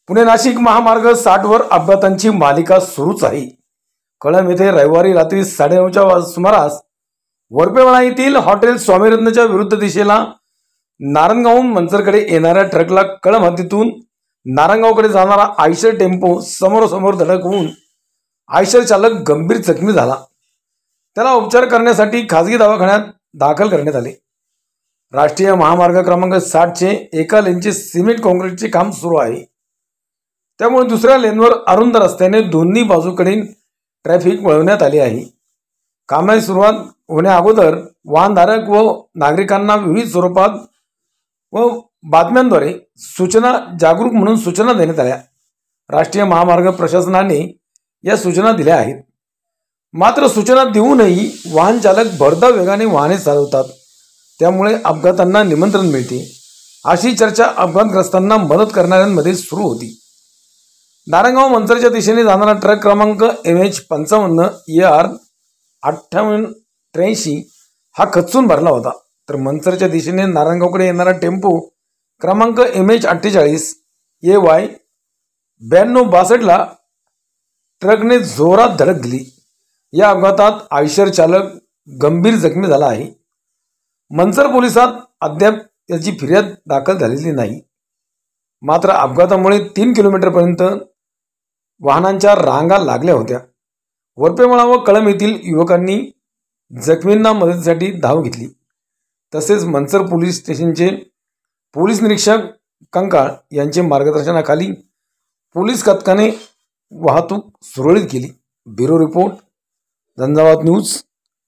पुणे नाशिक महामार्ग 60 वर अपघातांची मालिका सुरूच आहे। कळंब येथे रविवारी रात्री 9:30च्या सुमारास वरपेवाडा येथील हॉटेल स्वामीरत्नच्या विरुद्ध दिशेला नारायणगावहून मंचरकडे येणाऱ्या ट्रकला कळंब हद्दीतून नारायणगावकडे जाणारा आयशर टेम्पो समोरासमोर धडक होऊन आयशर चालक गंभीर जखमी झाला। त्याला उपचार करण्यासाठी खासगी दवाखान्यात दाखल करण्यात आले। राष्ट्रीय महामार्ग क्रमांक 60 चे एका लेनचे सिमेंट काँक्रीटचे काम सुरू आहे, त्यामुळे दुसऱ्या लेनवर अरुंद रस्त्याने दोन्ही बाजूकडील ट्रॅफिक वळवण्यात आले आहे। कामाची सुरुवात होण्या अगोदर वाहनधारक व नागरिकांना विविध स्वरूपात व बातम्यांद्वारे जागरूक म्हणून सूचना देण्यात आल्या। राष्ट्रीय महामार्ग प्रशासनाने या सूचना दिल्या आहेत, मात्र सूचना देऊनही वाहन चालक भरधाव वेगाने वाहने चालवतात, त्यामुळे अपघातांना निमंत्रण मिळते, अशी चर्चा अपघातग्रस्तांना मदत करणाऱ्यांमध्ये सुरू होती। नारायणगाव मंचरच्या दिशेने जाणारा ट्रक क्रमांक MH55 ER 5883 हा खचून भरला होता, तर मंचरच्या दिशेने नारायणगावकडे येणारा टेम्पो क्रमांक MH48 AY 9262 ला ट्रकने जोरात धडक दिली। या अपघातात आयशर चालक गंभीर जखमी झाला आहे। मंचर पोलिसात अद्याप याची फिर्याद दाखल झालेली नाही, मात्र अपघातामुळे 3 किलोमीटरपर्यंत वाहनांच्या रांगा लागल्या होत्या। वरपेवाडा व कळंब येथील युवकांनी जखमींना मदतीसाठी धाव घेतली। तसेच मंचर पोलीस स्टेशनचे पोलीस निरीक्षक कंकाळ यांचे मार्गदर्शनाखाली पोलीस पथकाने वाहतूक सुरळीत केली। Bureau report, Jhanjhavat news,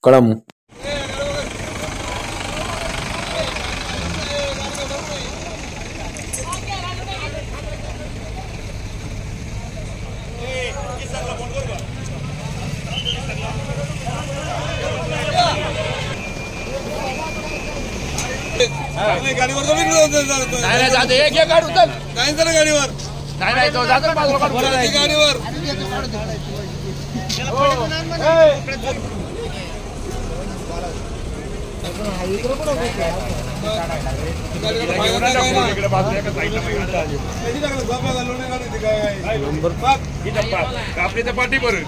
Kalamb. गाडीवर नाही जाते, एक गाडी उतर काय तर गाडीवर नाही तो जातो गाडीवर आपली तर पाठी बरं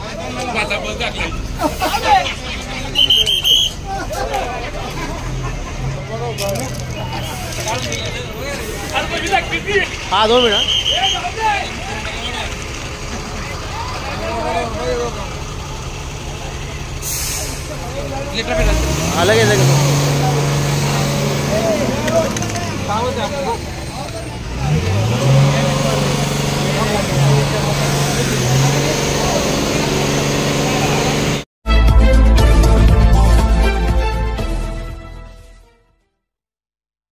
हाँ 2 मिनट अलग है।